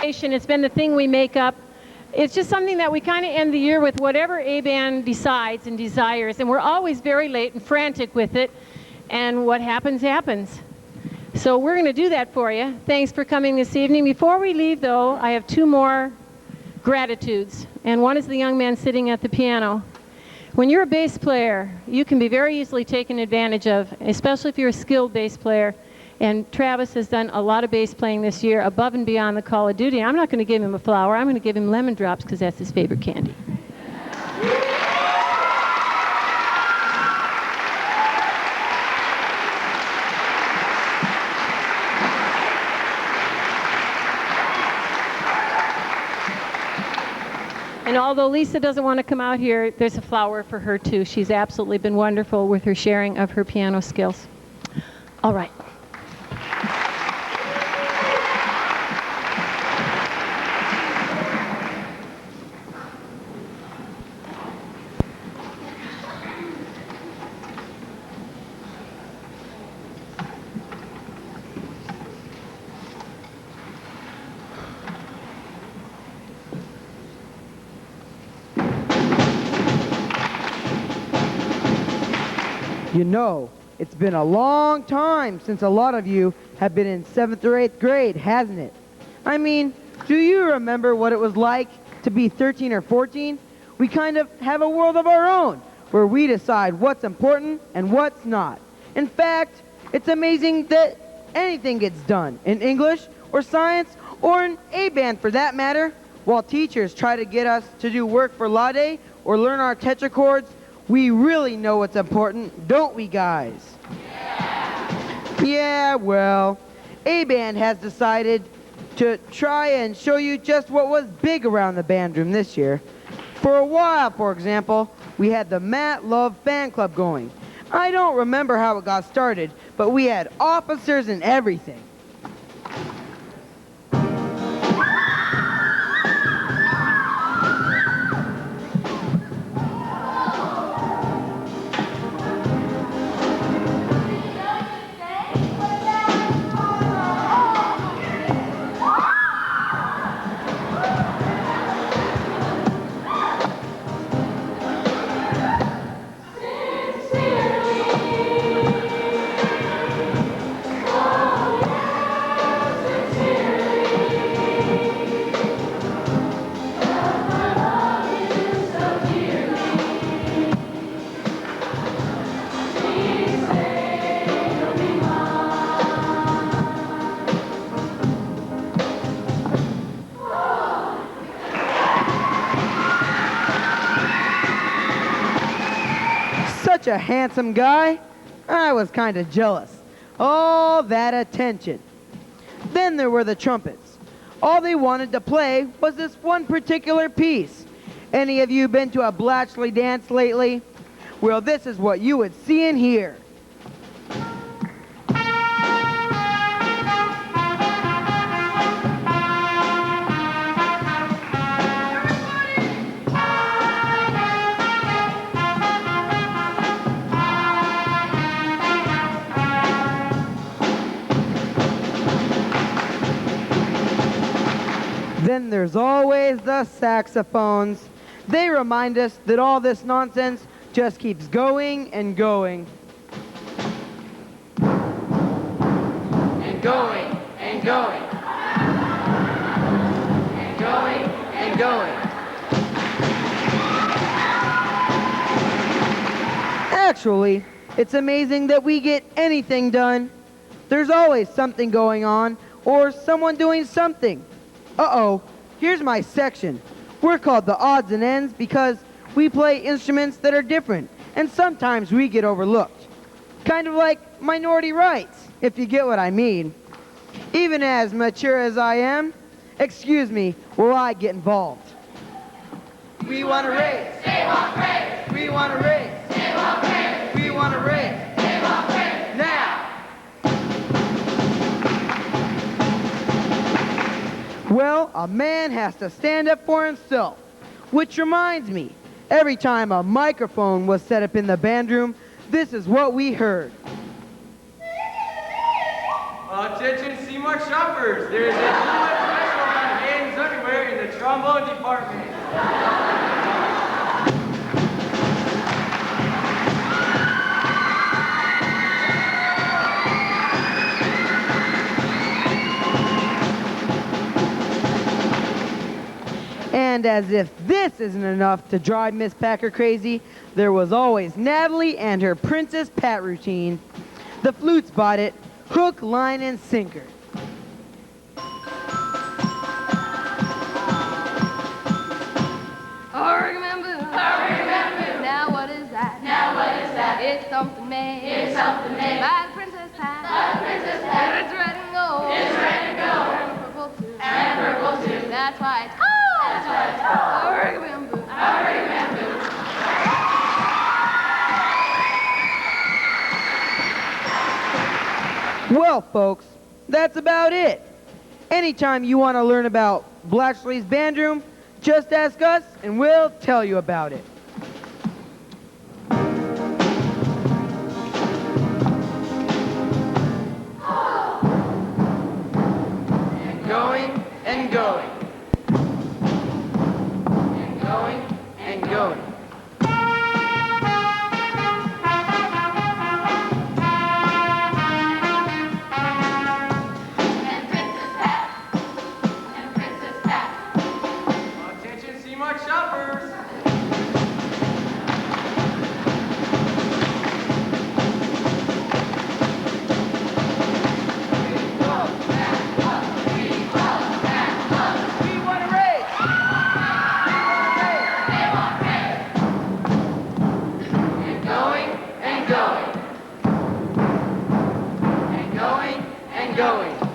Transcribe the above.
It's been the thing we make up. It's just something that we kind of end the year with whatever A-band decides and desires, and we're always very late and frantic with it, and what happens, happens. So we're going to do that for you. Thanks for coming this evening. Before we leave, though, I have two more gratitudes, and one is the young man sitting at the piano. When you're a bass player, you can be very easily taken advantage of, especially if you're a skilled bass player. And Travis has done a lot of bass playing this year above and beyond the call of duty. I'm not going to give him a flower. I'm going to give him lemon drops because that's his favorite candy. And although Lisa doesn't want to come out here, there's a flower for her too. She's absolutely been wonderful with her sharing of her piano skills. All right. You know, it's been a long time since a lot of you have been in 7th or 8th grade, hasn't it? I mean, do you remember what it was like to be 13 or 14? We kind of have a world of our own, where we decide what's important and what's not. In fact, it's amazing that anything gets done in English or science or in A-band for that matter. While teachers try to get us to do work for Lade or learn our tetrachords, we really know what's important, don't we, guys? Yeah, well, A-band has decided to try and show you just what was big around the band room this year. For a while, for example, we had the Matt Love fan club going. I don't remember how it got started, but we had officers and everything. Such a handsome guy. I was kind of jealous. All that attention. Then there were the trumpets. All they wanted to play was this one particular piece. Any of you been to a Blatchley dance lately? Well, this is what you would see and hear. Then there's always the saxophones. They remind us that all this nonsense just keeps going and going. And going and going. And going and going. Actually, it's amazing that we get anything done. There's always something going on or someone doing something. Uh-oh, here's my section. We're called the odds and ends because we play instruments that are different, and sometimes we get overlooked. Kind of like minority rights, if you get what I mean. Even as mature as I am, excuse me, will I get involved? We want to race. They want race. We want to race. They want race. We want to race. They want race. Now! Well, a man has to stand up for himself. Which reminds me, every time a microphone was set up in the band room, this is what we heard. Attention Seymour shoppers, there is a new special on trombone department. And as if this isn't enough to drive Miss Packer crazy, there was always Natalie and her Princess Pat routine. The flute spotted, hook, line, and sinker. Oh, remember. Now what is that? It's something made. By the Princess Pat. It's red and gold. And purple too. That's why it's called. Oh, remember. Well, folks, that's about it. Anytime you want to learn about Blatchley's band room, just ask us and we'll tell you about it. And going and going. And going and going. Attention, C-Mark shoppers. We want to race. And going and going. And going and going.